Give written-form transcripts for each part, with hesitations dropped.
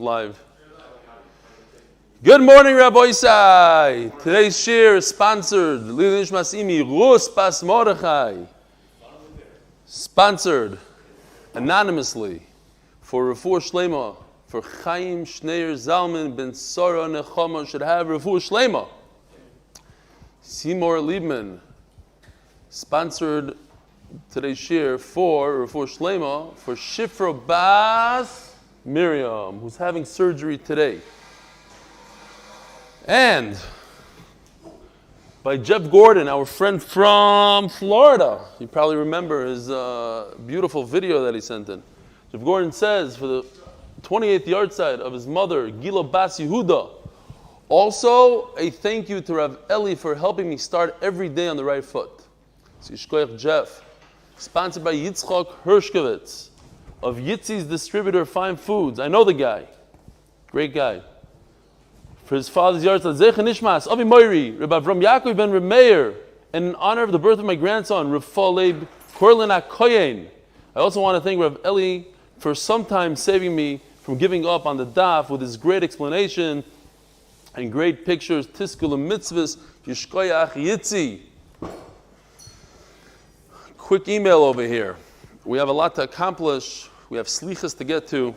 Live. Good morning, Rabbi Isai. Today's shir is sponsored. Lilish Masimi Rus Bas Mordechai. Sponsored anonymously for Refuah Shlema for Chaim Shneir Zalman Ben Sora Nechama should have Refuah Shlema. Seymour Liebman sponsored today's shir for Refuah Shlema for Shifra Bas Miriam, who's having surgery today. And by Jeff Gordon, our friend from Florida. You probably remember his beautiful video that he sent in. Jeff Gordon says for the 28th yard side of his mother, Gila Bas Yehuda. Also, a thank you to Rav Eli for helping me start every day on the right foot. So Yishkoyach Jeff, sponsored by Yitzchak Hershkovitz of Yitzi's distributor Fine Foods. I know the guy. Great guy. For his father's yard, Zecha Nishmas, Avi Moiri, Rabbi Avram Yaakov ben Reb Meir, and in honor of the birth of my grandson, Rav Faleb Korlin HaKoyen. I also want to thank Rav Eli for sometimes saving me from giving up on the daf with his great explanation and great pictures. Tiskul mitzvahs, Yishkoyach Yitzi. Quick email over here. We have a lot to accomplish. We have slichas to get to.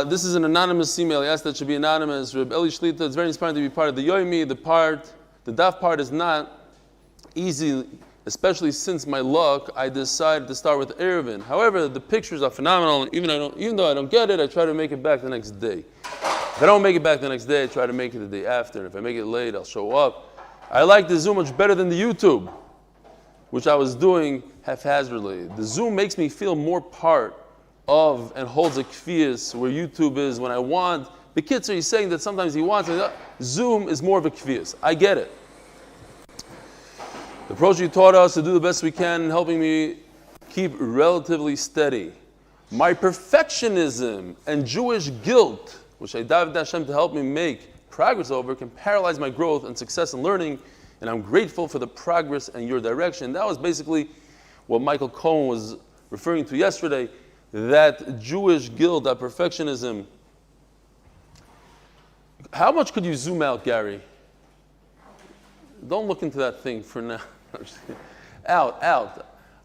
This is an anonymous email. I asked that it should be anonymous. Reb Eli Shlita, it's very inspiring to be part of the Yomi. The daf part is not easy, especially since my luck, I decided to start with Eruvin. However, the pictures are phenomenal. Even though I don't get it, I try to make it back the next day. If I don't make it back the next day, I try to make it the day after. And if I make it late, I'll show up. I like the Zoom much better than the YouTube, which I was doing haphazardly. The Zoom makes me feel more part of and holds a kfiyas where YouTube is when I want. The kids are saying that sometimes he wants it. Zoom is more of a kfiyas. I get it. The approach you taught us to do the best we can in helping me keep relatively steady. My perfectionism and Jewish guilt, which I davened Hashem to help me make progress over, can paralyze my growth and success in learning, and I'm grateful for the progress and your direction. That was basically what Michael Cohen was referring to yesterday, that Jewish guilt, that perfectionism. How much could you zoom out, Gary? Don't look into that thing for now. Out. I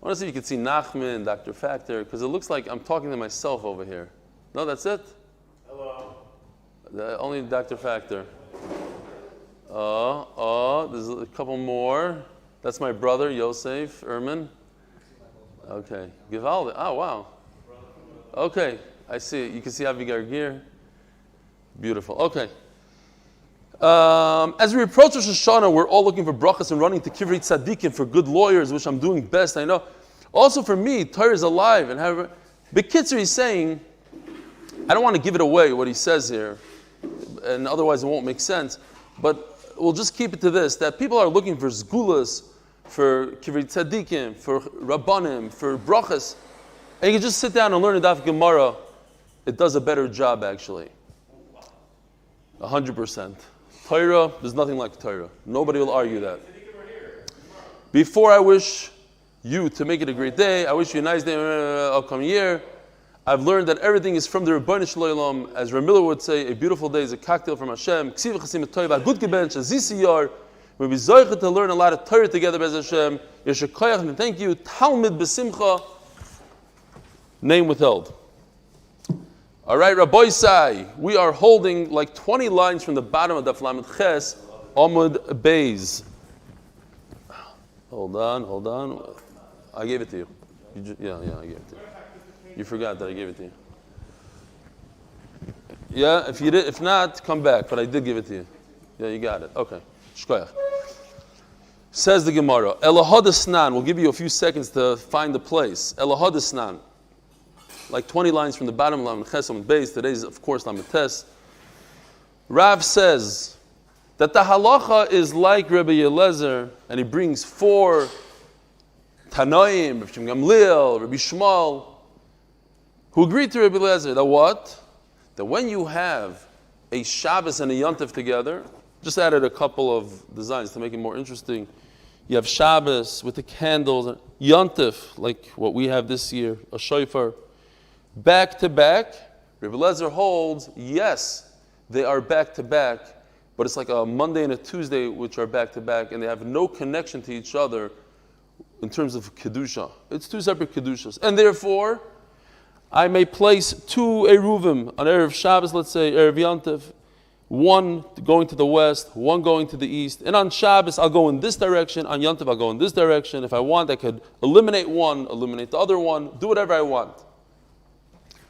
want to see if you can see Nachman, Dr. Factor, because it looks like I'm talking to myself over here. No, that's it? Hello. Only Dr. Factor. There's a couple more. That's my brother, Yosef Erman. Okay. Givaldi. Oh, wow. Okay. I see it. You can see Avi Gargir. Beautiful. Okay. As we approach Rosh Hashanah, we're all looking for brachas and running to Kivrei Tzadikim for good lawyers, which I'm doing best, I know. Also for me, Torah is alive. And Bekitzer, he's saying, I don't want to give it away, what he says here, and otherwise it won't make sense, but we'll just keep it to this, that people are looking for zgulas, for Kivrei Tzadikim, for Rabbanim, for brachas, and you can just sit down and learn a Daf Gemara. It does a better job, actually. 100%. Torah, there's nothing like Torah. Nobody will argue that. Before I wish you to make it a great day, I wish you a nice day, upcoming year. I've learned that everything is from the Rebbeinu Shloim. As Ramila would say, a beautiful day is a cocktail from Hashem. Ksiv chasim toiva, good gebench, a zisiyar. We'll be zoichet to learn a lot of Torah together, Bez Hashem. Yeshakayach, and thank you. Talmud besimcha. Name withheld. All right, Rabbi Isai, we are holding like 20 lines from the bottom of Daf Lamed Ches, Amud Beis. Hold on. I gave it to you. Yeah, I gave it to you. You forgot that I gave it to you. Yeah, if not, come back. But I did give it to you. Yeah, you got it. Okay. Shkoyach. Says the Gemara, Elahadasnan. We'll give you a few seconds to find the place. Elahadasnan. Like 20 lines from the bottom of Lamed Ches Amud Beis. Today's, of course, Lamed Tes. Rav says that the halacha is like Rabbi Eliezer, and he brings 4 Tanoim, Rabbi Gamliel, Rabbi Shmuel, who agreed to Rabbi Eliezer that what? That when you have a Shabbos and a Yontif together, just added a couple of designs to make it more interesting. You have Shabbos with the candles, Yontif, like what we have this year, a shofar, back to back, Rebbe Lezer holds, yes, they are back to back, but it's like a Monday and a Tuesday which are back to back, and they have no connection to each other in terms of Kedusha. It's two separate Kedushas. And therefore, I may place two Eruvim on Erev Shabbos, let's say Erev Yantiv, one going to the west, one going to the east. And on Shabbos, I'll go in this direction. On Yantiv, I'll go in this direction. If I want, I could eliminate one, eliminate the other one, do whatever I want.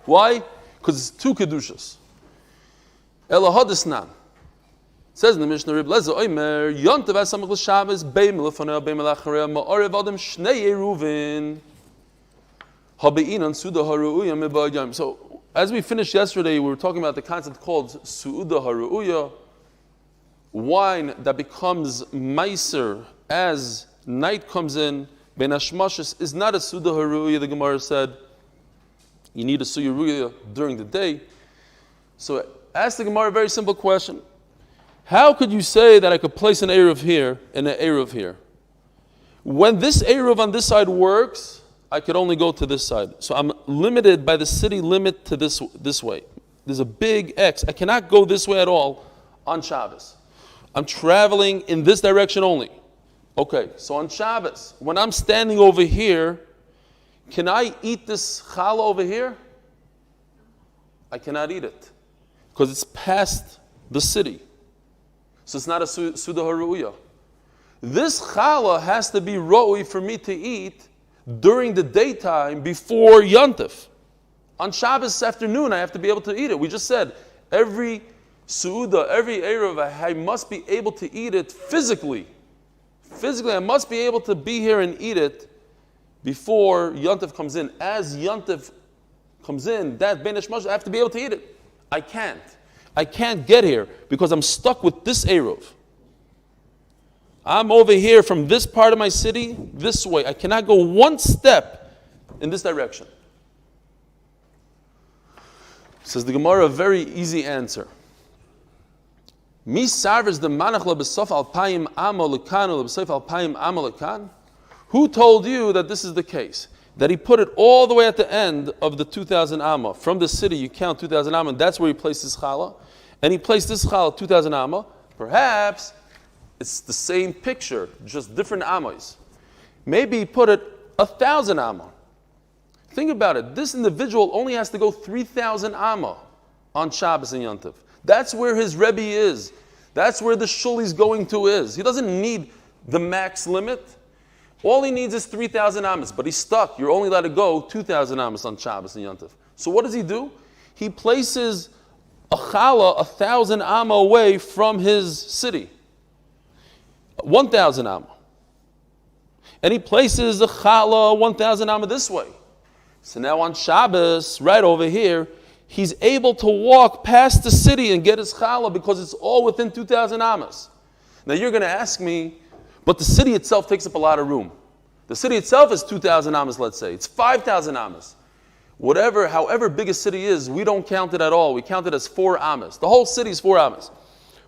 Why? Because it's two Kedushas. Ela Hadisnan. Says in the Mishnah, Reb Lezer Omer, Yantiv Asamach L'Shabbos, Beim Lefonei, Beim L'Acharei, Ma'arev Adam Shnei Eruvin. So, as we finished yesterday, we were talking about the concept called Su'uda Haru'uya, wine that becomes meiser as night comes in. Ben Hashmashis is not a Su'uda Haru'uya, the Gemara said. You need a Su'uda Haru'uya during the day. So, ask the Gemara a very simple question. How could you say that I could place an Eruv here and an Eruv here? When this Eruv on this side works, I could only go to this side. So I'm limited by the city limit to this way. There's a big X. I cannot go this way at all on Shabbos. I'm traveling in this direction only. Okay, so on Shabbos, when I'm standing over here, can I eat this challah over here? I cannot eat it because it's past the city. So it's not a Suda Haru'uya. This challah has to be ro'i for me to eat during the daytime before Yontif. On Shabbos afternoon, I have to be able to eat it. We just said, every Su'uda, every Erev, I must be able to eat it physically. Physically, I must be able to be here and eat it before Yontif comes in. As Yontif comes in, that Ben Ishmael, I have to be able to eat it. I can't. I can't get here because I'm stuck with this Erev. I'm over here from this part of my city, this way. I cannot go one step in this direction. Says the Gemara, a very easy answer. Mi sarvers the manach lebesof alpayim amo lekan or lebesof alpayim amo lekan? Who told you that this is the case? That he put it all the way at the end of the 2,000 amma. From the city, you count 2,000 amma, and that's where he placed his challah. And he placed this challah 2,000 amma. Perhaps it's the same picture, just different ammos. Maybe he put it 1,000 amma. Think about it. This individual only has to go 3,000 amma on Shabbos and Yontif. That's where his Rebbe is. That's where the shul he's going to is. He doesn't need the max limit. All he needs is 3,000 amas, but he's stuck. You're only allowed to go 2,000 amas on Shabbos and Yontif. So what does he do? He places a challah 1,000 amma away from his city. 1,000 amma. And he places a challah 1,000 amma this way. So now on Shabbos, right over here, he's able to walk past the city and get his challah because it's all within 2,000 amas. Now you're going to ask me, but the city itself takes up a lot of room. The city itself is 2,000 amas, let's say. It's 5,000 amas. However big a city is, we don't count it at all. We count it as 4 amas. The whole city is 4 amas.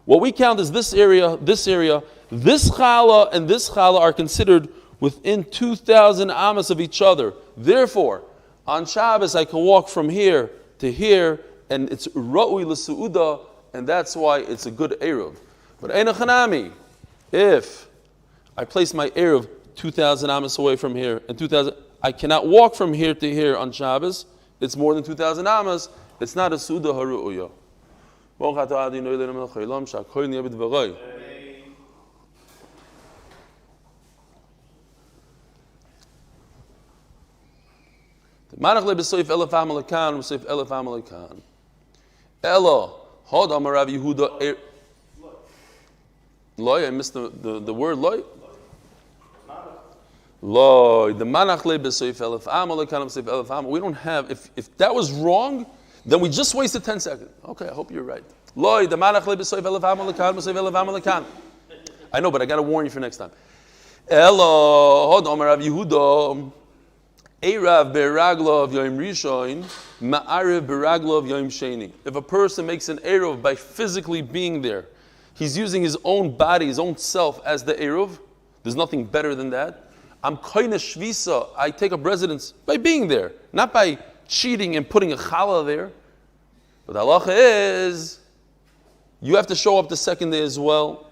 What we count is this area. This challah and this challah are considered within 2,000 amas of each other. Therefore, on Shabbos, I can walk from here to here, and it's ra'ui l'su'uda, and that's why it's a good Eruv. But Eina Chanami, if I place my Eruv 2,000 amas away from here, and 2,000, I cannot walk from here to here on Shabbos. It's more than 2,000 amas. It's not a Suda Haru'uya. Manach lebesoif elef amalekan, besoif elef amalekan. Ella, hod amar Rav Yehuda. Loy, I missed the word loy. Loy, the manach lebesoif elef amalekan, besoif elef amalekan. We don't have. If that was wrong, then we just wasted 10 seconds. Okay, I hope you're right. Loy, the manach lebesoif elef amalekan, besoif elef amalekan. I know, but I got to warn you for next time. Ella, hod amar Rav Yehuda. Eirav beraglo of Yom Rishon, ma'arev beraglo of Yom Sheni. If a person makes an Eruv by physically being there, he's using his own body, his own self as the Eruv. There's nothing better than that. I'm koine shvisa. I take up residence by being there, not by cheating and putting a challah there. But the halacha is, you have to show up the second day as well.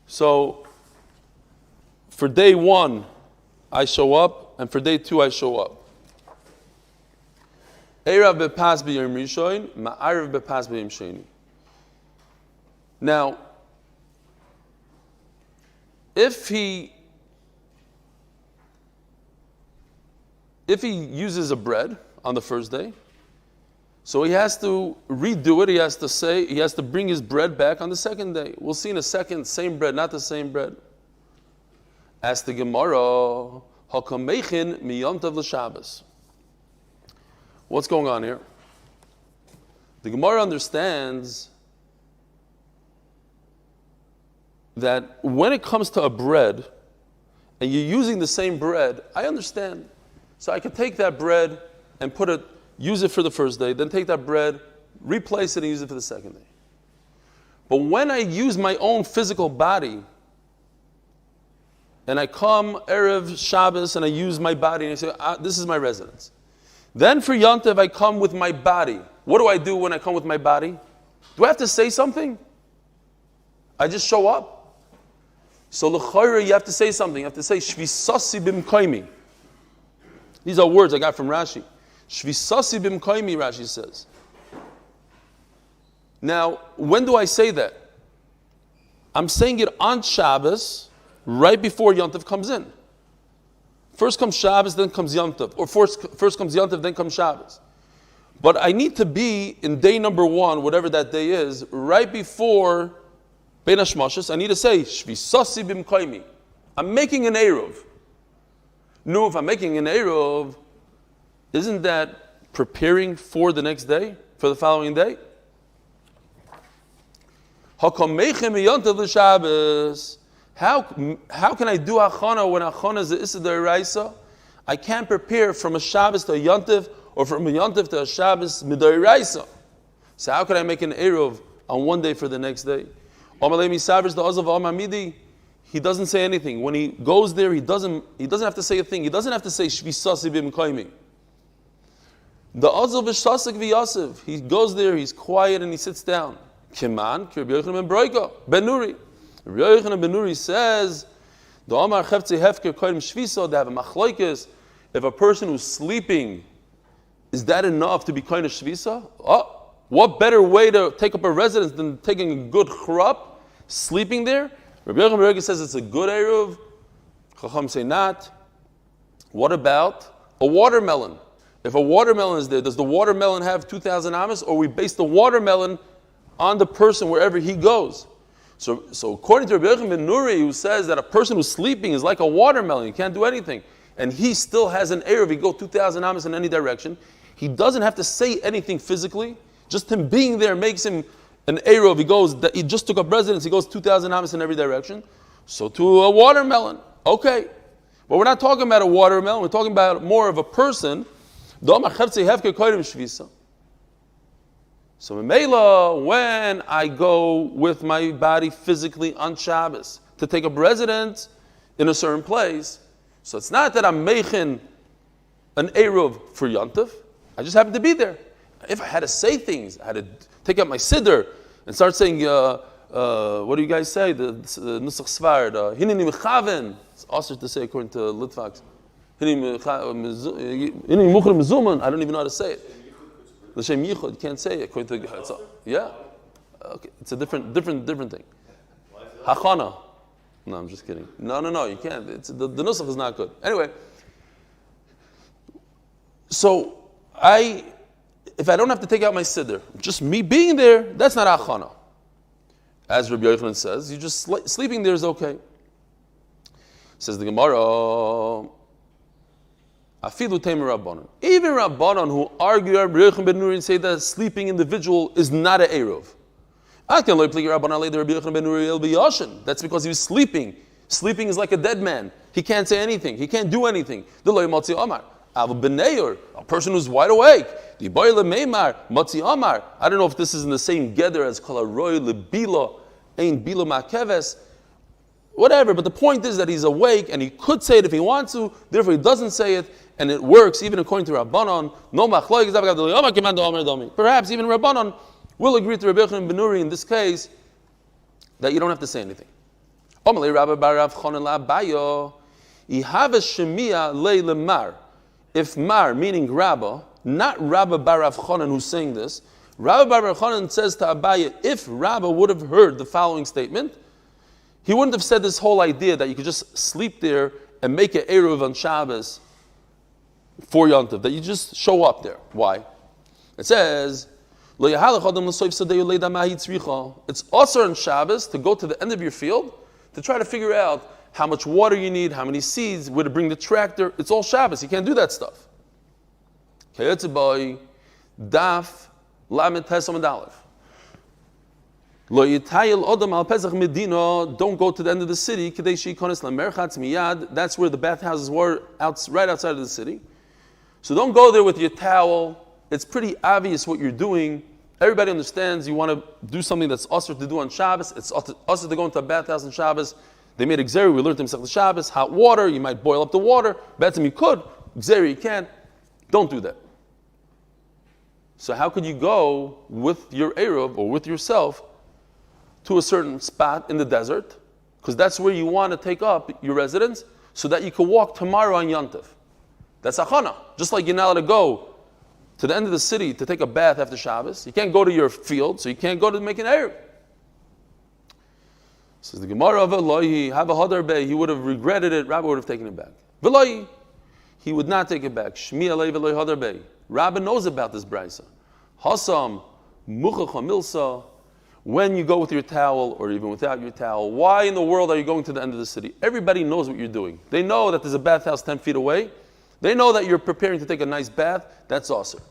So, for day 1, I show up, and for day 2, I show up. Eirav bepas b'yom rishon, ma'ariv bepas b'yom sheni. Now, if he uses a bread on the first day, so he has to redo it. He has to bring his bread back on the second day. We'll see in a second, same bread, not the same bread. Ask the Gemara, Hakamechin miyom tov l'Shabbos. What's going on here? The Gemara understands that when it comes to a bread, and you're using the same bread, I understand. So I could take that bread and use it for the first day, then take that bread, replace it, and use it for the second day. But when I use my own physical body, and I come Erev Shabbos and I use my body and I say, this is my residence. Then for Yontev I come with my body. What do I do when I come with my body? Do I have to say something? I just show up. So l'chayra you have to say something. You have to say shvisasi bimkoimi. These are words I got from Rashi. Shvisasi bimkoimi, Rashi says. Now, when do I say that? I'm saying it on Shabbos, right before Yom Tov comes in. First comes Shabbos, then comes Yom Tov. Or first comes Yom Tov, then comes Shabbos. But I need to be in day number 1, whatever that day is, right before Bein HaShmashos. I need to say, Shvisasi bimkoimi. I'm making an Eruv. No, if I'm making an Eruv, isn't that preparing for the next day, for the following day? How can I do Hachana when Hachana is the Issa D'Oraisa? I can't prepare from a Shabbos to a Yontiv or from a Yontiv to a Shabbos Mid'Oraisa. So how can I make an Eruv on one day for the next day? He doesn't say anything. When he goes there, he doesn't have to say a thing. He doesn't have to say Shvisasi b'mkoimi. The Azav v'shasik v'yasiv. He goes there, he's quiet, and he sits down. Kiman, Rabbi Yochanan ben Nuri. Rabbi Yochanan ben Nuri says, the Amar Cheftzei Hefker Kodim Shvisa, they have a machlokes. If a person who's sleeping, is that enough to be kind of Shvisa? Oh, what better way to take up a residence than taking a good chrap, sleeping there? Rabbi Yochanan ben Nuri says it's a good Eruv. Chacham say not. What about a watermelon? If a watermelon is there, does the watermelon have 2,000 amas, or we base the watermelon on the person wherever he goes? So according to Rabbi Yochanan ben Nuri, who says that a person who's sleeping is like a watermelon, he can't do anything, and he still has an Eruv, he go 2,000 amas in any direction, he doesn't have to say anything physically, just him being there makes him an Eruv. He just took up residence, he goes 2,000 amas in every direction. So to a watermelon, okay. But we're not talking about a watermelon, we're talking about more of a person. So Memela, when I go with my body physically on Shabbos to take up residence in a certain place, so it's not that I'm making an Eruv for Yontif, I just happen to be there. If I had to say things, I had to take up my Siddur and start saying, what do you guys say? The Nusach Svar, Hinini Mechaven. It's also to say according to Litvaks. I don't even know how to say it. L'shem yichud, you can't say it according to yeah. Okay, it's a different thing. Hachana. No, I'm just kidding. No, you can't. The nusach is not good. Anyway, so if I don't have to take out my siddur, just me being there, that's not hachana. As Rabbi Yochanan says, you just sleeping there is okay. Says the Gemara. Afilu Tamer Rabbanon. Even Rabbanon who argue Rabbi Yochanan ben Nuri and say that a sleeping individual is not an Eruv. That's because he was sleeping. Sleeping is like a dead man. He can't say anything. He can't do anything. A person who's wide awake. I don't know if this is in the same gather as Kalaroy Lebila, Ein Bila Makeves. whatever. But the point is that he's awake and he could say it if he wants to. Therefore, he doesn't say it, and it works even according to Rabbanon. No machlokes. Perhaps even Rabbanon will agree to Rabbi Yochanan ben Nuri in this case that you don't have to say anything. If Mar, meaning Rabba, not Rabba bar Rav Chanan who's saying this, Rabba bar Rav Chanan says to Abaye, if Rabba would have heard the following statement, he wouldn't have said this whole idea that you could just sleep there and make an Eruv on Shabbos for Yontiv, that you just show up there. Why? It says, it's also on Shabbos to go to the end of your field to try to figure out how much water you need, how many seeds, where to bring the tractor. It's all Shabbos. You can't do that stuff. Daf Amud Aleph. Don't go to the end of the city. That's where the bathhouses were, right outside of the city. So don't go there with your towel. It's pretty obvious what you're doing. Everybody understands you want to do something that's usher to do on Shabbos. It's usher to go into a bathhouse on Shabbos. They made a gzeri. We learned in Masechet Shabbos. Hot water. You might boil up the water. Betzim you could. Gzeri you can't. Don't do that. So how could you go with your Eruv or with yourself to a certain spot in the desert? Because that's where you want to take up your residence so that you can walk tomorrow on Yontif. That's achana. Just like you're not allowed to go to the end of the city to take a bath after Shabbos. You can't go to your field, so you can't go to make an Eruv. Says the Gemara of Elohi, have a hadar bay, he would have regretted it, Rabbi would have taken it back. Velohi, he would not take it back. Shmi alei velohi hadar bay. Rabbi knows about this brisa. Hasam, muchacha milsa, when you go with your towel or even without your towel, why in the world are you going to the end of the city? Everybody knows what you're doing. They know that there's a bathhouse 10 feet away. They know that you're preparing to take a nice bath. That's awesome.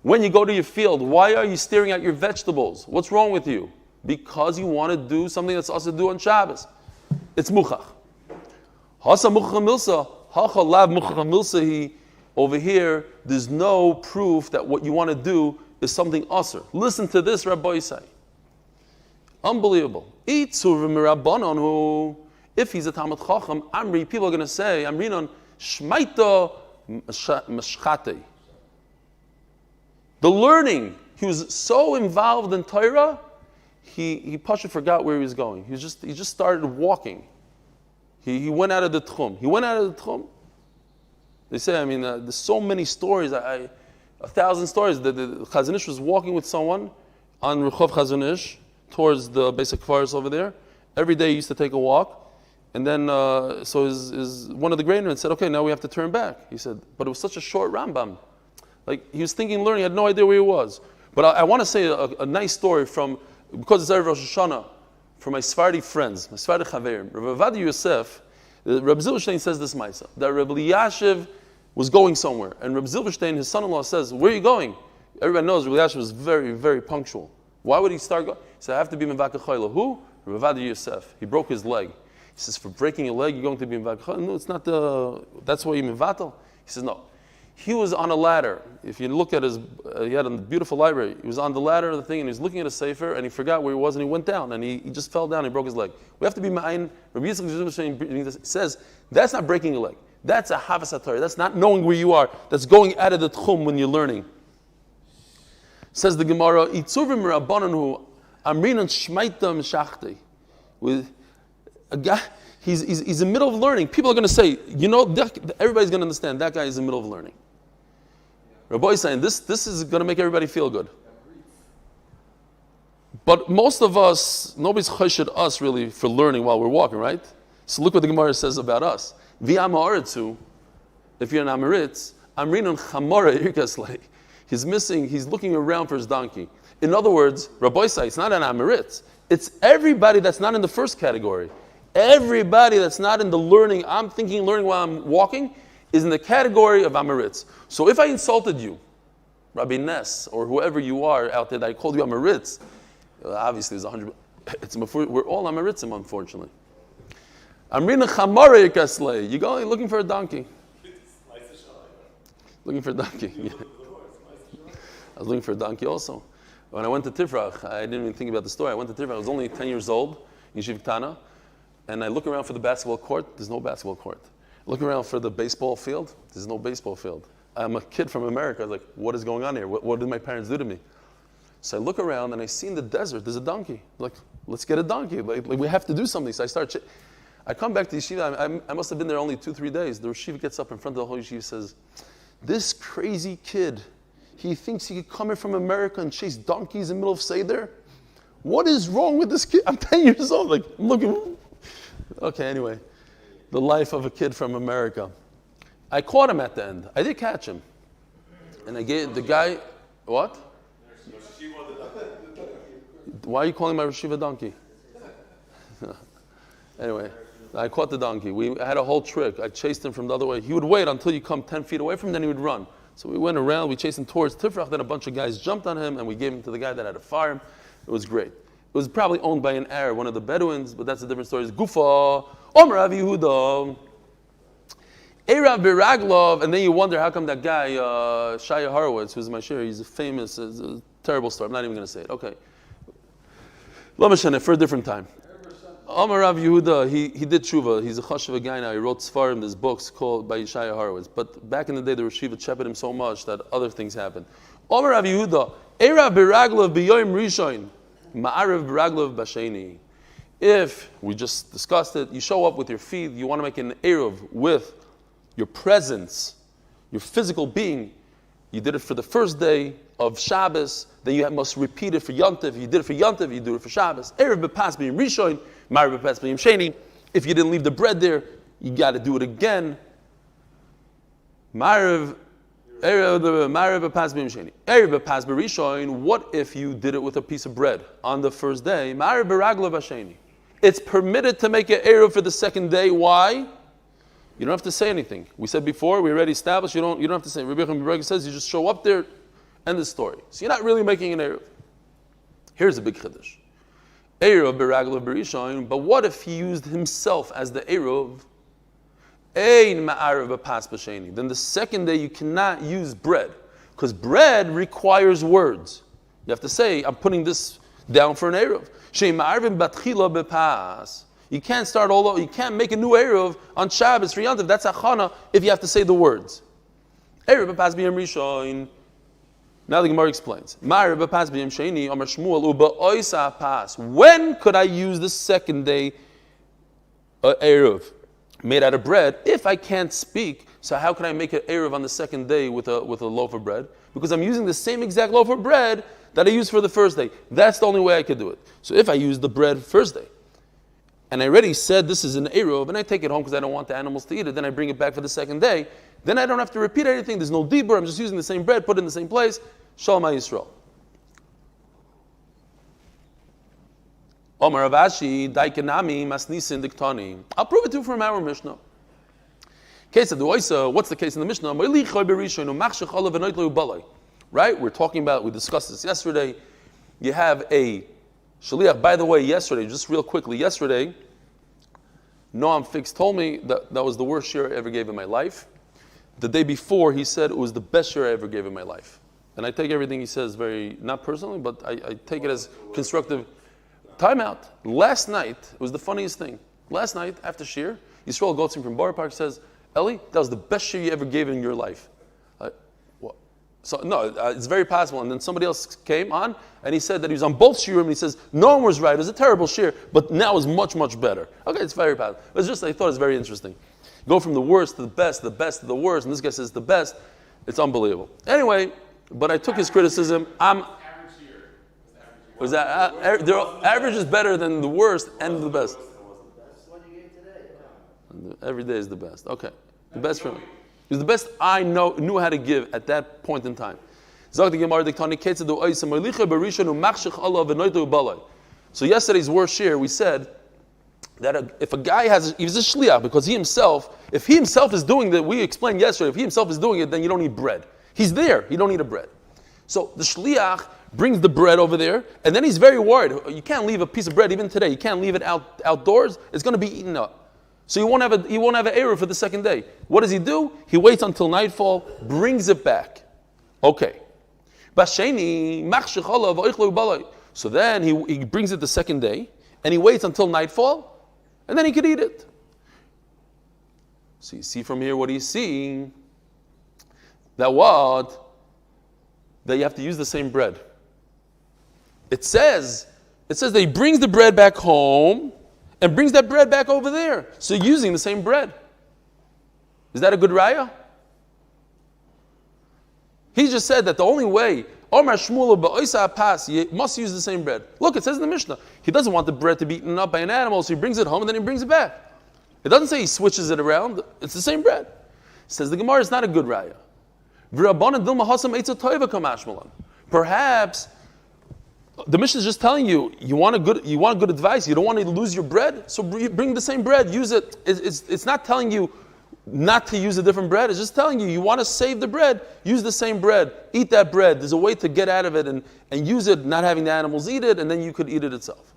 When you go to your field, why are you staring at your vegetables? What's wrong with you? Because you want to do something that's also do on Shabbos. It's muchach. Hasa muchach milsa, hacha lav muchach milsa. Over here, there's no proof that what you want to do is something usher. Listen to this, Rabbi Yisai. Unbelievable. If he's a Talmud Chacham, Amri, people are going to say, Amrinon shmaita mashchate. The learning, he was so involved in Torah, he Pasha forgot where he was going. He just started walking. He went out of the tchum. They say, there's so many stories. 1,000 stories. The Chazon Ish was walking with someone on Rechov Chazon Ish towards the basic Kfaris over there. Every day he used to take a walk. And then, so his one of the grandparents said, okay, now we have to turn back. He said, but it was such a short Rambam. Like, he was thinking, learning, he had no idea where he was. But I want to say a nice story because it's Erev Rosh Hashanah, from my Sephardi friends, my Sephardi Chaverim. Rav Avad Yosef, Reb Zilberstein says this Maisa, that Reb Elyashiv was going somewhere. And Reb Zilberstein, his son-in-law, says, where are you going? Everybody knows Reb Elyashiv was very, very punctual. Why would he start going? He said, I have to be Mevakeh Chayla. Who? Reb Avad Yosef. He broke his leg. He says, for breaking a leg, you're going to be Mevakeh Chayla? No, it's not that's why you're Mevatel. He says, no. He was on a ladder. If you look at he had a beautiful library. He was on the ladder of the thing, and he was looking at a sefer, and he forgot where he was, and he went down, and he just fell down, and he broke his leg. We have to be ma'ayin. Rabbi Yitzchak says, that's not breaking a leg. That's a havas haTorah. That's not knowing where you are. That's going out of the tchum when you're learning. Says the Gemara, Itzuvim Rabbananu Amrinan Shmaitam Shachte. With a guy, he's in the middle of learning. People are going to say, everybody's going to understand that guy is in the middle of learning. Rabbi is saying this is going to make everybody feel good. But most of us, nobody's choshed us really for learning while we're walking, right? So look what the Gemara says about us. V'amaretzu, if you're an Amaritz, Amrinon Chamora Irkaslei. He's looking around for his donkey. In other words, Rabbi says it's not an Amaritz. It's everybody that's not in the first category. Everybody that's not in the learning, I'm thinking learning while I'm walking, is in the category of Amaritz. So if I insulted you, Rabbi Ness, or whoever you are out there that I called you Amaritz, obviously there's 100, we're all Amaritzim, unfortunately. Amrina Chamare Kaslei. You're going looking for a donkey. Looking for a donkey. Yeah. I was looking for a donkey also. When I went to Tifrach, I didn't even think about the story. I went to Tifrach, I was only 10 years old, in Yeshiva Tana. and I look around for the basketball court, there's no basketball court. I look around for the baseball field, there's no baseball field. I'm a kid from America, I was like, what is going on here? What did my parents do to me? So I look around and I see in the desert, there's a donkey. I'm like, let's get a donkey. Like, we have to do something. So I come back to the yeshiva, I must have been there only 2-3 days. The yeshiva gets up in front of the whole yeshiva and says, this crazy kid, he thinks he could come here from America and chase donkeys in the middle of Seder? What is wrong with this kid? I'm 10 years old. Like, I'm looking. Okay, anyway. The life of a kid from America. I caught him at the end. I did catch him. And I gave the guy, what? Why are you calling my Rashiva donkey? Anyway, I caught the donkey. I had a whole trick. I chased him from the other way. He would wait until you come 10 feet away from him, then he would run. So we went around, we chased him towards Tifrach, then a bunch of guys jumped on him, and we gave him to the guy that had a farm. It was great. It was probably owned by an Arab, one of the Bedouins, but that's a different story. It's Gufa, Omer Rav Yehuda, Eirav Biraglov, and then you wonder how come that guy, Shaya Horowitz, who's my share, he's a famous, it's a terrible story. I'm not even going to say it. Okay. Lo Meshane, for a different time. Omer Rav Yehuda, he did tshuva. He's a chashuv guy now. He wrote Sfarim, there's books called by Yeshaya Horowitz. But back in the day, the Rashiva shepherded him so much that other things happened. Omer Rav Yehuda, Eirav Biraglov b'yoyim rishon, ma'arav biraglov b'sheni. If, we just discussed it, you show up with your feet, you want to make an eruv with your presence, your physical being. You did it for the first day of Shabbos, then you must repeat it for Yontif. You did it for Yontif, you do it for Shabbos. Erev b'pas b'yim rishon, ma'arav b'pas b'yim sheni. If you didn't leave the bread there, you got to do it again. Ma'arav b'pas b'yim sheni. Erev b'pas b'rishon. What if you did it with a piece of bread on the first day? Ma'arav b'raglav b'sheni. It's permitted to make an eruv for the second day. Why? You don't have to say anything. We said before, we already established, you don't have to say. Rabbi Yomi says you just show up there, end the story. So you're not really making an eruv. Here's a big chiddush. Eruv b'raglav b'rishon, but what if he used himself as the eruv? Ein ma'arav b'pas b'sheni. Then the second day you cannot use bread, because bread requires words. You have to say, I'm putting this down for an eruv. You can't start all over. You can't make a new eruv on Shabbos for Yontif. That's achana if you have to say the words. Eruv b'pas b'yom rishon. Now the Gemara explains. Ma'arav b'pas b'yom sheni amar Shmuel u'ba'oisa pas. When could I use the second day eruv made out of bread if I can't speak? So how can I make an eruv on the second day with a loaf of bread? Because I'm using the same exact loaf of bread that I used for the first day. That's the only way I could do it. So if I use the bread first day, and I already said this is an eruv, and I take it home because I don't want the animals to eat it, then I bring it back for the second day, then I don't have to repeat anything. There's no dibur. I'm just using the same bread, put it in the same place. Shalom Yisrael. Omar Avashi, Daikanami, Masnisin Diktani. I'll prove it to you from our Mishnah. Case of the Oisa, what's the case in the Mishnah? Right? We're talking about, we discussed this yesterday. You have a shaliach. By the way, yesterday, just real quickly, yesterday, Noam Fix told me that was the worst share I ever gave in my life. The day before, he said it was the best share I ever gave in my life. And I take everything he says very, not personally, but I take it as constructive. Time out. Last night, it was the funniest thing. Last night, after shir, Yisrael Goldstein from Borough Park says, Eli, that was the best shir you ever gave in your life. So no, it's very possible. And then somebody else came on, and he said that he was on both shiurim, and he says, no one was right, it was a terrible shir, but now is much, much better. Okay, it's very possible. It's just, I thought it was very interesting. Go from the worst to the best to the worst, and this guy says the best. It's unbelievable. Anyway, but I took his criticism. Was that average is better than the worst and the best. Every day is the best. Okay, the best for me. It was the best I knew how to give at that point in time. So yesterday's worst share, we said that if a guy he's a shliach, because if he himself is doing that, we explained yesterday, if he himself is doing it, then you don't need bread. He's there, you don't need a bread. So the shliach brings the bread over there, and then he's very worried. You can't leave a piece of bread even today. You can't leave it outdoors. It's going to be eaten up. So you won't have an eruv for the second day. What does he do? He waits until nightfall, brings it back. Okay. So then he brings it the second day, and he waits until nightfall, and then he could eat it. So you see from here what he's seeing, that what? That you have to use the same bread. It says that he brings the bread back home and brings that bread back over there. So using the same bread. Is that a good raya? He just said that the only way, Omar Shmuel ba'oisa pas, you must use the same bread. Look, it says in the Mishnah, he doesn't want the bread to be eaten up by an animal, so he brings it home and then he brings it back. It doesn't say he switches it around. It's the same bread. Says the Gemara, it's not a good raya. Perhaps the Mishnah is just telling you, you want good advice, you don't want to lose your bread, so bring the same bread, use it. It's not telling you not to use a different bread, it's just telling you want to save the bread, use the same bread, eat that bread. There's a way to get out of it and use it, not having the animals eat it, and then you could eat it itself.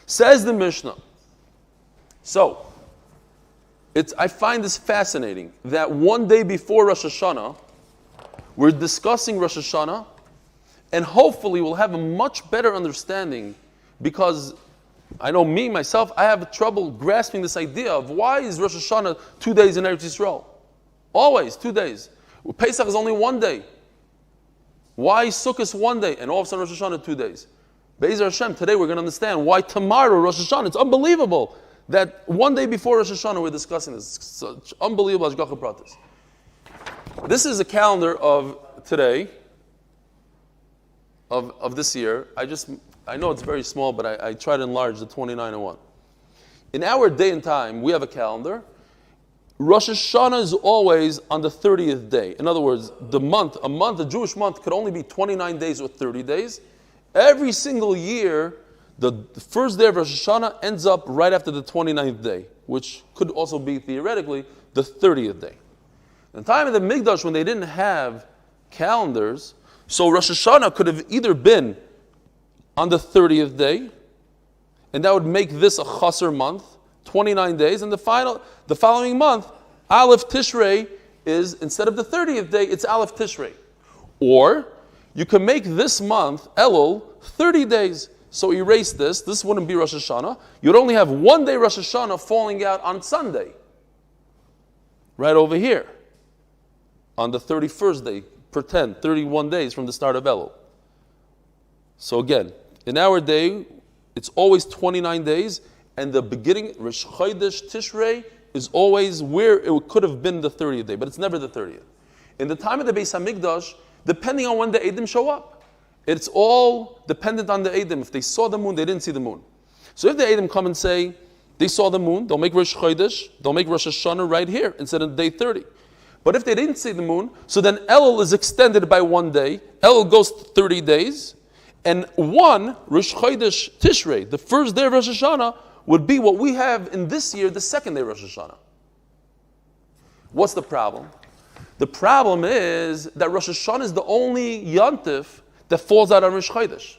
Says the Mishnah. So, I find this fascinating, that one day before Rosh Hashanah, we're discussing Rosh Hashanah, and hopefully we'll have a much better understanding, because I know myself, I have trouble grasping this idea of why is Rosh Hashanah 2 days in Eretz Yisrael? Always 2 days. Pesach is only 1 day. Why Sukkot is 1 day, and all of a sudden Rosh Hashanah 2 days? Be'ezer Hashem, today we're going to understand why tomorrow Rosh Hashanah. It's unbelievable that 1 day before Rosh Hashanah we're discussing this. It's such unbelievable Hashgacha Pratis. This is a calendar of today, of this year. I know it's very small, but I try to enlarge the 2901. In our day and time, we have a calendar. Rosh Hashanah is always on the 30th day. In other words, a Jewish month could only be 29 days or 30 days. Every single year, the first day of Rosh Hashanah ends up right after the 29th day, which could also be theoretically the 30th day. In the time of the Mikdash, when they didn't have calendars, so Rosh Hashanah could have either been on the 30th day, and that would make this a chaser month, 29 days, and the following month, Aleph Tishrei is, instead of the 30th day, it's Aleph Tishrei. Or, you can make this month, Elul, 30 days. So erase this wouldn't be Rosh Hashanah. You'd only have 1 day Rosh Hashanah falling out on Sunday. Right over here. On the 31st day, pretend, 31 days from the start of Elul. So again, in our day, it's always 29 days, and the beginning, Rosh Chodesh Tishrei, is always where it could have been the 30th day, but it's never the 30th. In the time of the Beis HaMikdash, depending on when the Eidim show up, it's all dependent on the Eidim. If they saw the moon, they didn't see the moon. So if the Eidim come and say, they saw the moon, they'll make Rosh Chodesh, they'll make Rosh Hashanah right here, instead of day 30. But if they didn't see the moon, so then Elul is extended by 1 day, Elul goes 30 days, and one, Rosh Chodesh Tishrei, the first day of Rosh Hashanah, would be what we have in this year, the second day of Rosh Hashanah. What's the problem? The problem is that Rosh Hashanah is the only Yontif that falls out on Rosh Chodesh.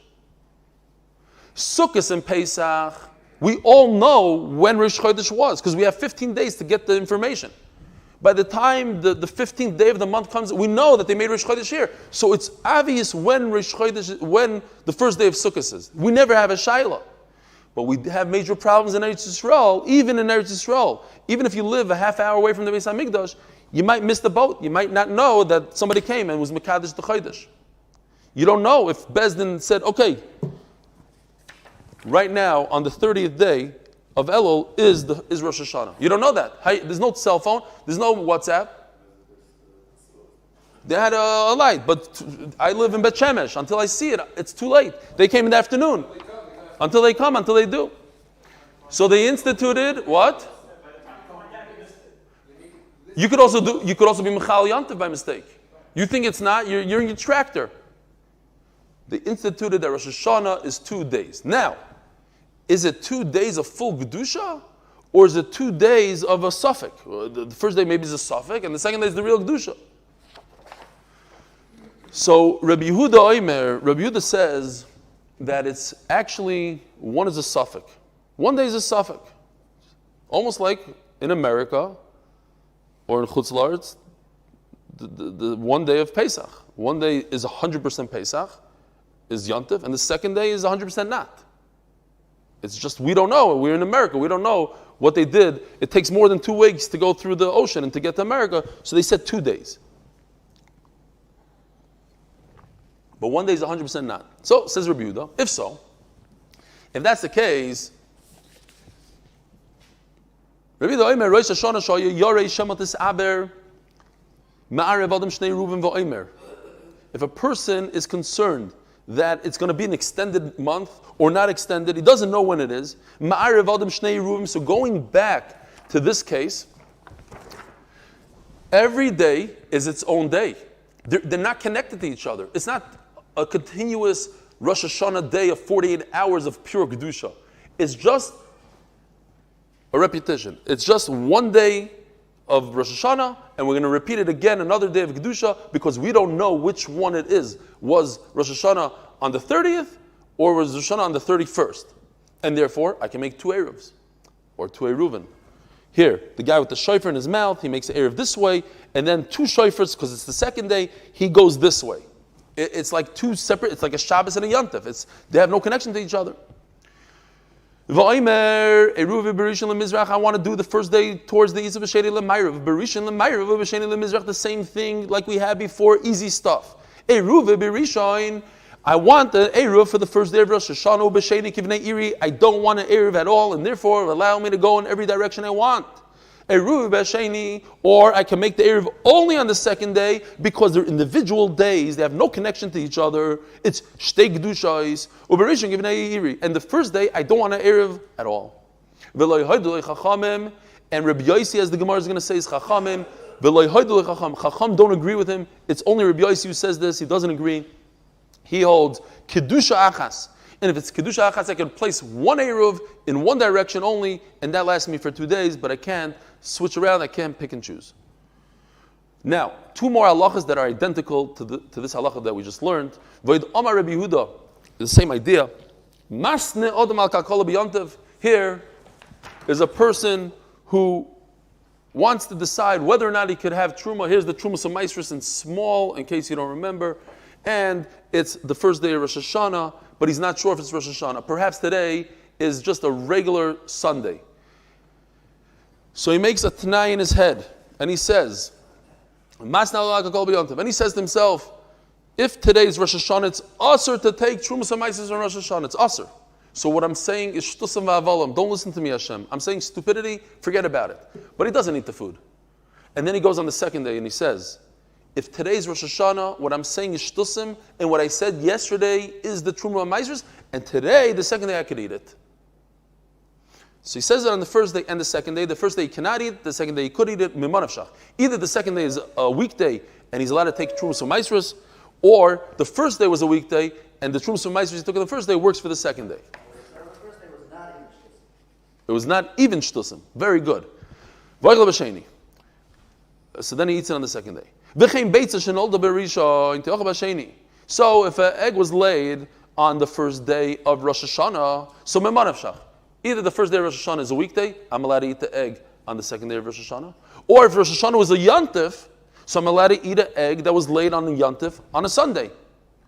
Sukkot and Pesach, we all know when Rosh Chodesh was, because we have 15 days to get the information. By the time the 15th day of the month comes, we know that they made Rosh Chodesh here. So it's obvious when Rosh Chodesh, when the first day of Sukkot is. We never have a Shaila. But we have major problems in Eretz Yisrael, even in Eretz Yisrael. Even if you live a half hour away from the Beis HaMikdash, you might miss the boat. You might not know that somebody came and was Mekadesh the Chodesh. You don't know if Bezdin said, okay, right now on the 30th day of Elul is Rosh Hashanah. You don't know that. There's no cell phone. There's no WhatsApp. They had a light, but I live in Bet Shemesh. Until I see it, it's too late. They came in the afternoon. Until they do. So they instituted what? You could also be Michal Yantiv by mistake. You think it's not? You're in your tractor. They instituted that Rosh Hashanah is 2 days. Now, is it 2 days of full Gedusha? Or is it 2 days of a suffix? The first day maybe is a suffix, and the second day is the real Gedusha. So Rabbi Yehuda says that it's actually, one is a suffix. 1 day is a suffix. Almost like in America or in Chutz La'aretz, the 1 day of Pesach. 1 day is 100% Pesach, is Yontif, and the second day is 100% not. It's just we don't know. We're in America. We don't know what they did, it takes more than 2 weeks to go through the ocean and to get to America, so they said 2 days. But 1 day is 100% not. So, says Rabbi Yehuda, if so, if that's the case, Rabbi Yehuda Omer, Rosh Hashanah Shoya, Yorei Shematis Aber, Ma'arev Adam Shnei Reuven V'Omer. If a person is concerned that it's going to be an extended month or not extended, he doesn't know when it is, Ma'arev Adam Shnei Reuven, so going back to this case, every day is its own day. They're not connected to each other. It's not a continuous Rosh Hashanah day of 48 hours of pure Kedusha. It's just a repetition. It's just 1 day of Rosh Hashanah, and we're going to repeat it again another day of Kedusha, because we don't know which one it is. Was Rosh Hashanah on the 30th, or was Rosh Hashanah on the 31st? And therefore, I can make 2 Eruvs, or 2 Eruvin. Here, the guy with the shofar in his mouth, he makes an Eruv this way, and then 2 shofars, because it's the second day, he goes this way. It's like 2 separate, it's like a Shabbos and a Yantif. They have no connection to each other. I want to do the first day towards the east of B'Sheni L'Mayrav. Berishin L'Mayrav, B'Sheni L'Mizrach, the same thing like we had before, easy stuff. Eruv Berishin, I want the Eruv for the first day of Rosh Hashanah, B'Sheni Kivnei Iri. I don't want an Eruv at all, and therefore allow me to go in every direction I want. Eruv B'Sheni, or I can make the Eruv only on the second day, because they're individual days, they have no connection to each other. It's Shtei Kedushais, Uberishin Givnei Iri. And the first day, I don't want an Eruv at all. V'lo yhodu le'chachamim, and Rabbi Yossi, as the Gemara is going to say, is Chachamim. V'lo yhodu le'chacham. Chacham don't agree with him. It's only Rabbi Yossi who says this. He doesn't agree. He holds Kedusha Achas. And if it's Kedusha Achas, I can place 1 Eruv in one direction only, and that lasts me for 2 days, but I can't switch around, I can't pick and choose. Now, 2 more halachas that are identical to this halacha that we just learned. Void Omar Rabbi Yehuda, the same idea. Masne Odom al Kalkola B'Yontev. Here is a person who wants to decide whether or not he could have Truma. Here's the Truma Samaisris in small, in case you don't remember. And it's the first day of Rosh Hashanah, but he's not sure if it's Rosh Hashanah. Perhaps today is just a regular Sunday. So he makes a Tanai in his head, and he says, and he says to himself, if today is Rosh Hashanah, it's asur to take Trumas HaMaisos on Rosh Hashanah. It's asur. So what I'm saying is shtusam va'avalam. Don't listen to me, Hashem. I'm saying stupidity, forget about it. But he doesn't eat the food. And then he goes on the second day and he says, if today is Rosh Hashanah, what I'm saying is shtusim, and what I said yesterday is the Truma HaMaisos, and today, the second day, I could eat it. So he says it on the first day and the second day. The first day he cannot eat, the second day he could eat it, mimanavshach. Either the second day is a weekday and he's allowed to take Trumas HaMaisos, or the first day was a weekday and the Trumas HaMaisos he took on the first day works for the second day. It was not even shtusim. Very good. So then he eats it on the second day. So if an egg was laid on the first day of Rosh Hashanah, so mimanavshach. Either the first day of Rosh Hashanah is a weekday, I'm allowed to eat the egg on the second day of Rosh Hashanah. Or if Rosh Hashanah was a Yantif, so I'm allowed to eat an egg that was laid on the Yantif on a Sunday.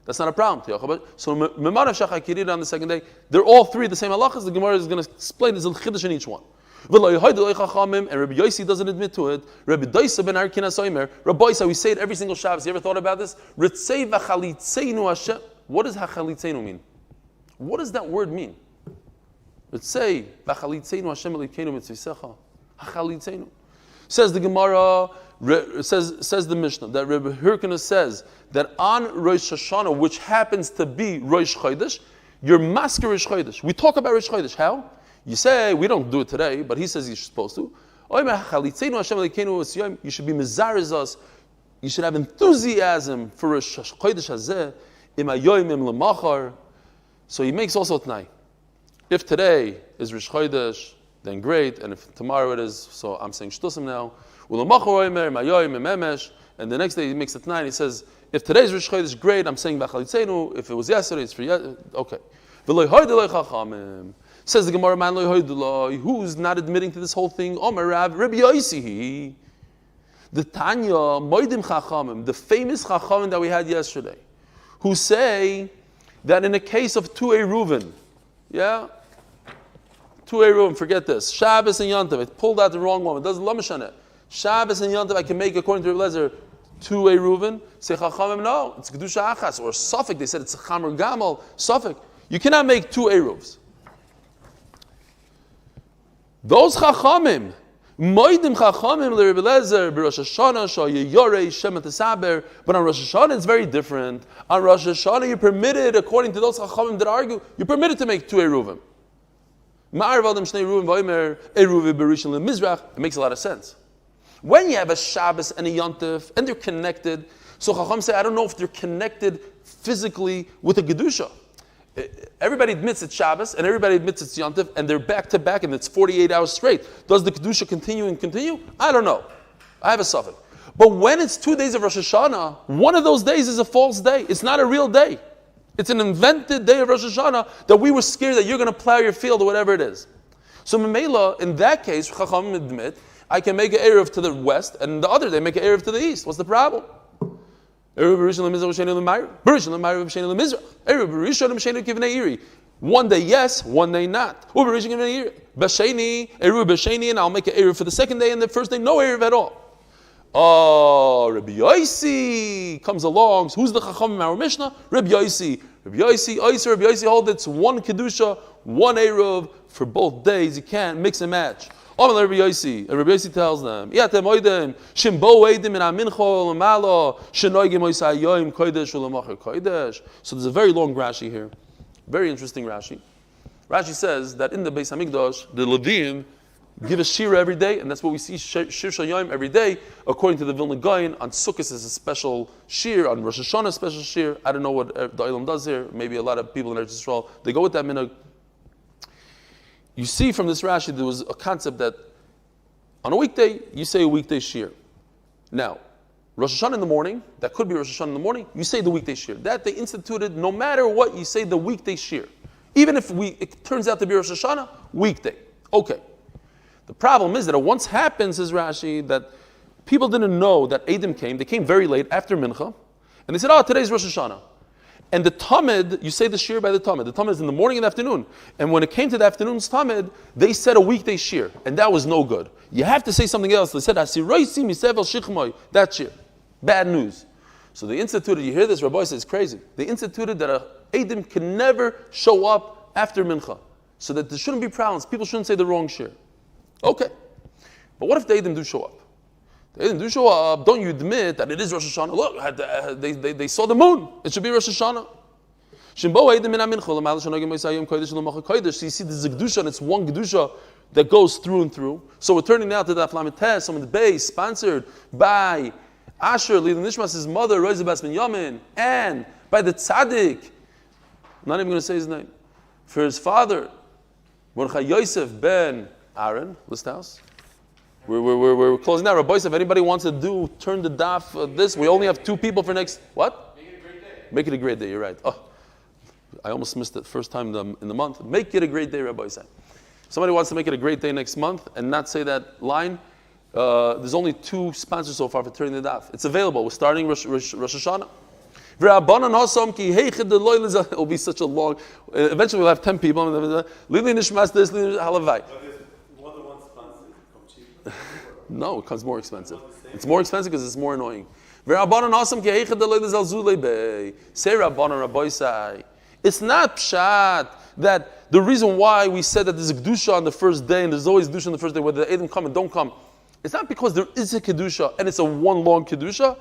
That's not a problem. So Memarav Shach, I can eat it on the second day. They're all 3 the same halachas. The Gemara is going to explain there's a chiddush in each one. And Rabbi Yossi doesn't admit to it. Rabbi Doisa ben Arkina Soimer. Rabbi Doisa, we say it every single Shabbos. You ever thought about this? What does hachalitzeinu mean? What does that word mean? Let's say, says the Gemara, says the Mishnah, that Rabbi Hirkina says that on Rosh Hashanah, which happens to be Rosh Chodesh, you're masker Rosh Chodesh. We talk about Rosh Chodesh. How? You say, we don't do it today, but he says you're supposed to. You should be mezarez us. You should have enthusiasm for Rosh Chodesh hazeh, im hayoim im lemachar. So he makes also tonight. If today is Rosh Chodesh, then great, and if tomorrow it is, so I'm saying shtusim now. And the next day he makes it 9. He says, if today is Rosh Chodesh, great, I'm saying b'chalitzenu. If it was yesterday, it's for yesterday. Okay. Says the Gemara, man who's not admitting to this whole thing? Omer Rav, Rabbi Yossi. The Tanya, Moedim Chachamim, the famous Chachamim that we had yesterday, who say that in a case of 2 Eruvin, 2 Eruvin, forget this. Shabbos and Yontif, I pulled out the wrong one. It doesn't Lamashana. Shabbos and Yontif, I can make, according to Rebbe Lezer, 2 Eruvin. Say Chachamim, no, it's Kedusha Achas. Or Suffolk, they said it's Chamer Gamal, Suffolk. You cannot make 2 Eruvs. Those Chachamim, Moedim Chachamim l'Rebbe Lezer b'Rosh Hashanah sh'Yorei Shemet Hasaber. But on Rosh Hashanah it's very different. On Rosh Hashanah you're permitted, according to those Chachamim that argue, you're permitted to make 2 Eruvim. Ma'ar v'adam shnei Eruvim v'omer Eruvim b'Rishon leMizrach. It makes a lot of sense. When you have a Shabbos and a Yontif and they're connected, so Chacham say, I don't know if they're connected physically with a Gedusha. Everybody admits it's Shabbos and everybody admits it's Yontif and they're back to back and it's 48 hours straight. Does the Kedusha continue and continue? I don't know. I have a suffix. But when it's 2 days of Rosh Hashanah, one of those days is a false day. It's not a real day. It's an invented day of Rosh Hashanah that we were scared that you're going to plow your field or whatever it is. So Memela, in that case, Chacham admit, I can make an Erev to the west and the other day make an Erev to the east. What's the problem? One day yes, one day not. And I'll make an Erev for the second day and the first day no Erev at all. Rabbi Yosi comes along. So who's the Chacham in our Mishnah? Rabbi Yosi. Rabbi Yosi hold it's one Kedusha, one Erev for both days. You can't mix and match. And Rabbi Yosi tells them, so there's a very long Rashi here, very interesting Rashi. Rashi says that in the Beis Hamikdash, the Levim give a shir every day, and that's what we see shir shayim every day. According to the Vilna Gaon, on Sukkot is a special shir, on Rosh Hashanah a special shir. I don't know what the Olam does here. Maybe a lot of people in Eretz Yisrael they go with that minhag. You see from this Rashi, there was a concept that on a weekday, you say a weekday shir. Now, Rosh Hashanah in the morning, that could be Rosh Hashanah in the morning, you say the weekday shir. That they instituted, no matter what, you say the weekday shir. Even if it turns out to be Rosh Hashanah, weekday. Okay. The problem is that it once happens, says Rashi, that people didn't know that Eidim came. They came very late after Mincha, and they said, today's Rosh Hashanah. And the Tamid, you say the shir by the Tamid. The Tamid is in the morning and the afternoon. And when it came to the afternoon's Tamid, they said a weekday shir. And that was no good. You have to say something else. They said, that shir. Bad news. So they instituted, you hear this, Rabbi says it's crazy. They instituted that a Eidim can never show up after Mincha. So that there shouldn't be problems. People shouldn't say the wrong shir. Okay. But what if the Eidim do show up? They didn't do show up. Don't you admit that it is Rosh Hashanah? Look, they saw the moon. It should be Rosh Hashanah. So you see the Gedusha, and it's one Gedusha that goes through and through. So we're turning now to the Daf Amud Beis, sponsored by Asher, Lila Nishmas' mother, Rosa Bas Ben Yamin, and by the Tzaddik, I'm not even going to say his name, for his father, Mordechai Yosef ben Aaron, list house. We're closing now. Rabbi, if anybody wants to turn the daf this, we only have 2 people for next, what? Make it a great day. Make it a great day, you're right. Oh, I almost missed it first time in the month. Make it a great day, Rabbi said. Somebody wants to make it a great day next month and not say that line. There's only 2 sponsors so far for turning the daf. It's available. We're starting Rosh Hashanah. It will be such a long, eventually we'll have 10 people. Lili Nishmas this, Lili Halavai. No, it becomes more expensive. It's more expensive because it's more annoying. Say Rabbanan Rabbi Sai. It's not pshat that the reason why we said that there's a kedusha on the first day and there's always kedusha on the first day, whether the Eidim come and don't come. It's not because there is a kedusha and it's a one long kedusha.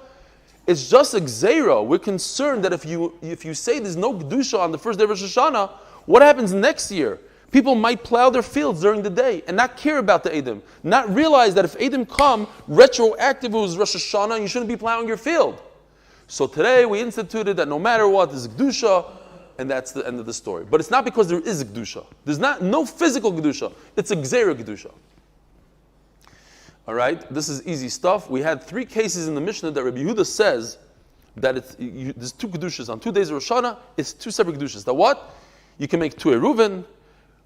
It's just a gzeira. We're concerned that if you say there's no kedusha on the first day of Rosh Hashanah, what happens next year? People might plow their fields during the day and not care about the Eidim. Not realize that if Eidim come, retroactive it was Rosh Hashanah and you shouldn't be plowing your field. So today we instituted that no matter what, there's a Kedusha, and that's the end of the story. But it's not because there is a Kedusha. There's no physical Kedusha. It's a Gzeira Kedusha. All right? This is easy stuff. We had 3 cases in the Mishnah that Rabbi Yehuda says that there's 2 Kedushas. On 2 days of Rosh Hashanah, it's 2 separate Kedushas. That what? You can make 2 Eruvin.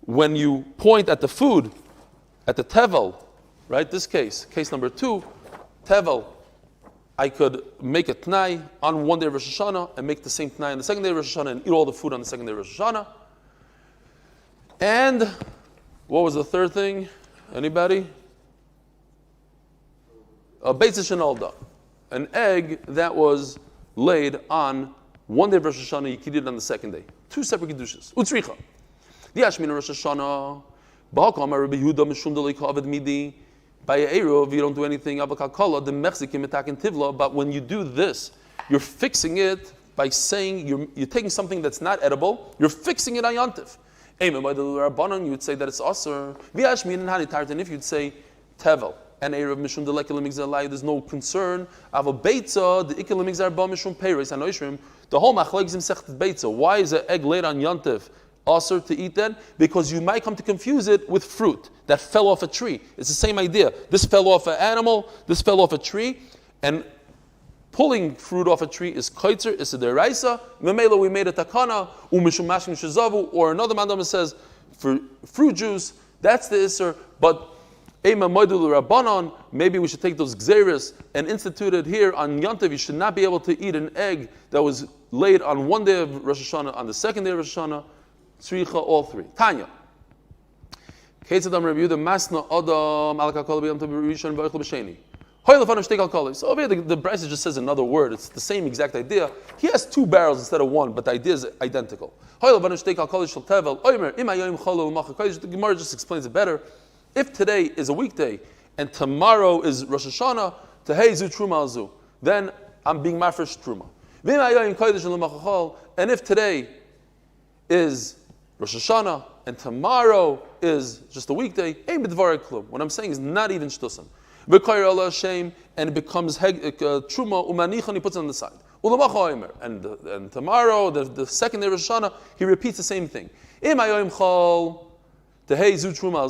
When you point at the food, at the tevel, right? This case number 2, tevel, I could make a t'nai on one day of Rosh Hashanah and make the same t'nai on the second day of Rosh Hashanah and eat all the food on the second day of Rosh Hashanah. And What was the third thing? Anybody? A Beitza Shenolda. An egg that was laid on one day of Rosh Hashanah, you could eat it on the second day. Two separate Kedushas. Utzricha. The Ashmin Rosh Hashanah. Ba'akam Rabbi Yehuda Mishum Delei Kaved Midi. By Eruv, you don't do anything. Abakakala, the Mexican Metakin Tivla. But when you do this, you're fixing it by saying you're taking something that's not edible, you're fixing it on Yantif. You would say that it's Asr. And if you'd say Tevel and Eruv Mishum Delei Migzalai, there's no concern. Ava Beitza, the Ikel Migzar Ba Mishum Peiris, and Oishrim, the whole Machlek Zim Sechtet Beitza. Why is an egg laid on Yantif Asr to eat then? Because you might come to confuse it with fruit that fell off a tree. It's the same idea. This fell off an animal, this fell off a tree, and pulling fruit off a tree is koitzer, is a deraisa. Memela, we made a takana, umishum mashim shazavu, or another mandama says for fruit juice, that's the isser. But ema moidul rabbanon, maybe we should take those gzeris and institute it here on Yantiv. You should not be able to eat an egg that was laid on one day of Rosh Hashanah, on the second day of Rosh Hashanah. Tzricha, all three. Tanya. Ketzadam Rabbi Yehuda Masna Adam Alakakol B'Yom Tov Rishon V'Oichel B'Sheni. So over here the Brisa just says another word. It's the same exact idea. He has two barrels instead of one, but the idea is identical. The Gemara just explains it better. If today is a weekday and tomorrow is Rosh Hashanah, then I'm being mafresh truma. And if today is Rosh Hashanah and tomorrow is just a weekday, what I'm saying is not even shtusan. And it becomes truma umanichan, he puts it on the side. And tomorrow, the second day of Rosh Hashanah, he repeats the same thing. And he makes the truma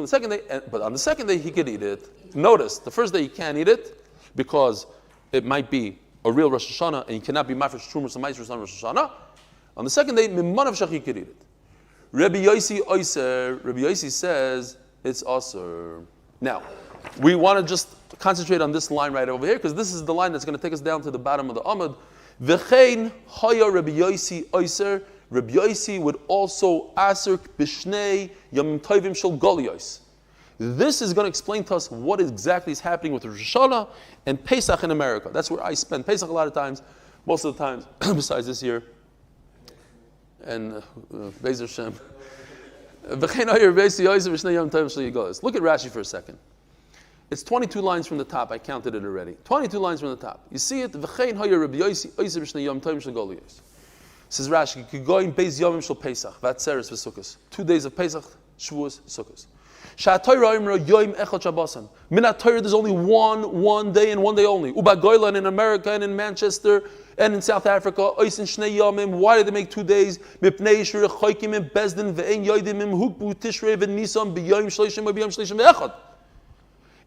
the second day, but on the second day he could eat it. Notice, the first day he can't eat it because it might be a real Rosh Hashanah and he cannot be mafresh truma some ma'aser on Rosh Hashanah. On the second day, mimanav shach he could eat it. Rabbi Yosi says it's Asr. Now, we want to just concentrate on this line right over here because this is the line that's going to take us down to the bottom of the Amud. V'chein haya Rabbi Yosi Oiser. Rabbi Yosi would also Asr b'shnei yamim tovim shel goliyos. This is going to explain to us what exactly is happening with Rosh Hashanah and Pesach in America. That's where I spend Pesach a lot of times, most of the times, besides this year. And Bezer Shem. Look at Rashi for a second. It's 22 lines from the top. I counted it already. 22 lines from the top. You see it? Says Rashi, 2 days of Pesach, Shavuos, Sukkos. There's only one day and one day only. And in America and in Manchester and in South Africa, why did they make 2 days?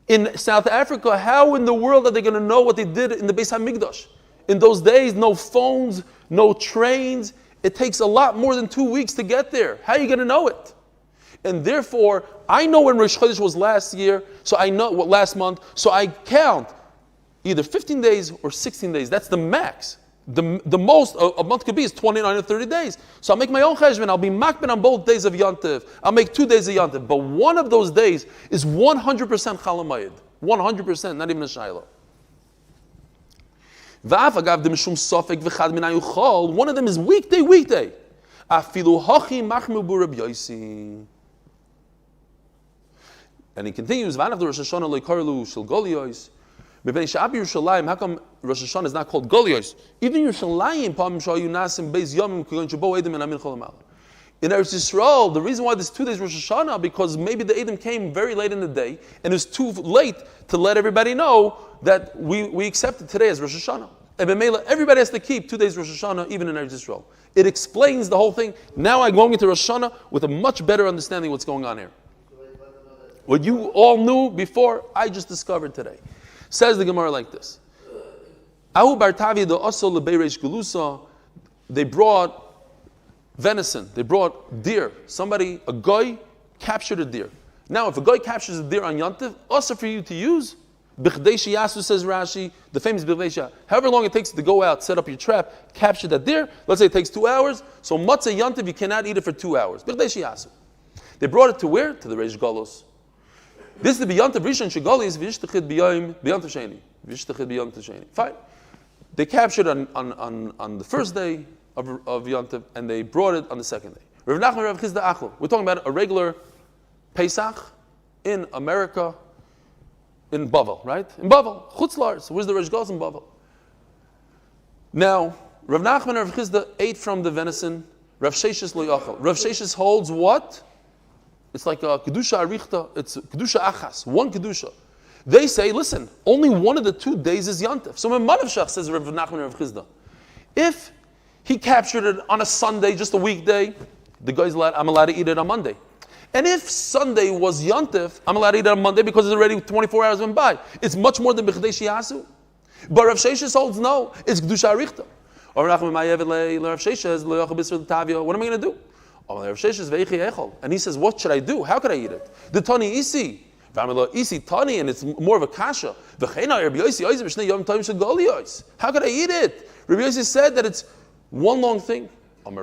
In South Africa, how in the world are they going to know what they did in the Beis HaMikdash? In those days, no phones, no trains. It takes a lot more than 2 weeks to get there. How are you going to know it? And therefore, I know when Rosh Chodesh was last year, so I know what last month, so I count either 15 days or 16 days. That's the max. The most a month could be is 29 or 30 days. So I'll make my own cheshbon. I'll be makbid on both days of Yantiv. I'll make 2 days of Yantiv. But one of those days is 100% chalamayid. 100%, not even a shaylo. One of them is weekday. And he continues, how come Rosh Hashanah is not called Goliyos? Even Yerushalayim, in Eretz Yisrael, the reason why there's 2 days Rosh Hashanah, because maybe the Edom came very late in the day, and it was too late to let everybody know that we accepted today as Rosh Hashanah. And everybody has to keep 2 days Rosh Hashanah, even in Eretz Yisrael. It explains the whole thing. Now I'm going into Rosh Hashanah with a much better understanding of what's going on here. What you all knew before, I just discovered today. Says the Gemara like this. They brought venison, they brought deer. A guy captured a deer. Now, if a guy captures a deer on Yantiv, also for you to use, Bichdei sheyasu, says Rashi, the famous bichdei sheyasu. However long it takes to go out, set up your trap, capture that deer, let's say it takes 2 hours, so matzah yantiv, you cannot eat it for 2 hours. Bichdei sheyasu. They brought it to where? To the Reish Galos. This is the Yantiv Rishon Shegalis Vishtachid B'Yom B'Yantiv Sheni. Vishtachid B'Yantiv Sheni. Fine. They captured on the first day of Yantiv, and they brought it on the second day. Rav Nachman Rav Chizda Achlo. We're talking about a regular Pesach in America, in Bavel, right? In Bavel, Chutz La'aretz. So where's the Reish Galos in Bavel? Now, Rav Nachman and Rav Chizda ate from the venison. Rav Sheshes lo yachal. Rav Sheshes holds what? It's like a Kedusha Arichta, it's Kedusha Achas, one Kedusha. They say, listen, only one of the 2 days is Yantif. So when Manavshach says Rav Nachman and Rav Chizda, if he captured it on a Sunday, just a weekday, the guy's I'm allowed to eat it on Monday. And if Sunday was Yantif, I'm allowed to eat it on Monday because it's already 24 hours went by. It's much more than B'chdei Shiyasu. But Rav Sheshes holds no, it's Kedusha Arichta. Or Rav Sheshes, what am I going to do? And he says, what should I do? How could I eat it? The Tani Isi. Isi Tani, and it's more of a kasha. How could I eat it? Rabbi Yossi said that it's one long thing. Rabbi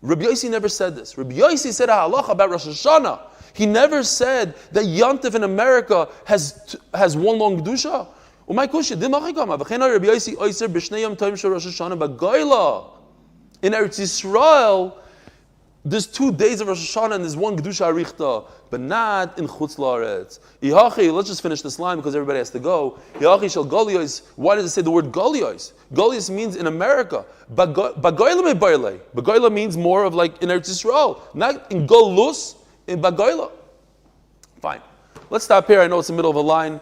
Yossi never said this. Rabbi Yossi said a halacha about Rosh Hashanah. He never said that Yantif in America has one long kedusha. In Eretz Yisrael, there's 2 days of Rosh Hashanah and there's one Kedusha Arichta, but not in Chutz La'aretz. Let's just finish this line because everybody has to go. Why does it say the word Galiyos? Galiyos means in America. Bagoyla me Baile. Bagoyla means more of like in Eretz Yisrael, not in Golus, in Bagoyla. Fine. Let's stop here. I know it's the middle of a line.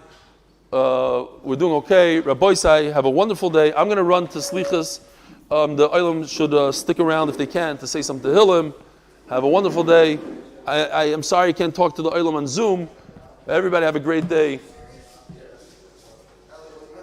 We're doing okay. Rabbi Sai, have a wonderful day. I'm going to run to Slichas. The Olam should stick around if they can to say some Tehillim. Have a wonderful day. I am sorry I can't talk to the Olam on Zoom. Everybody have a great day.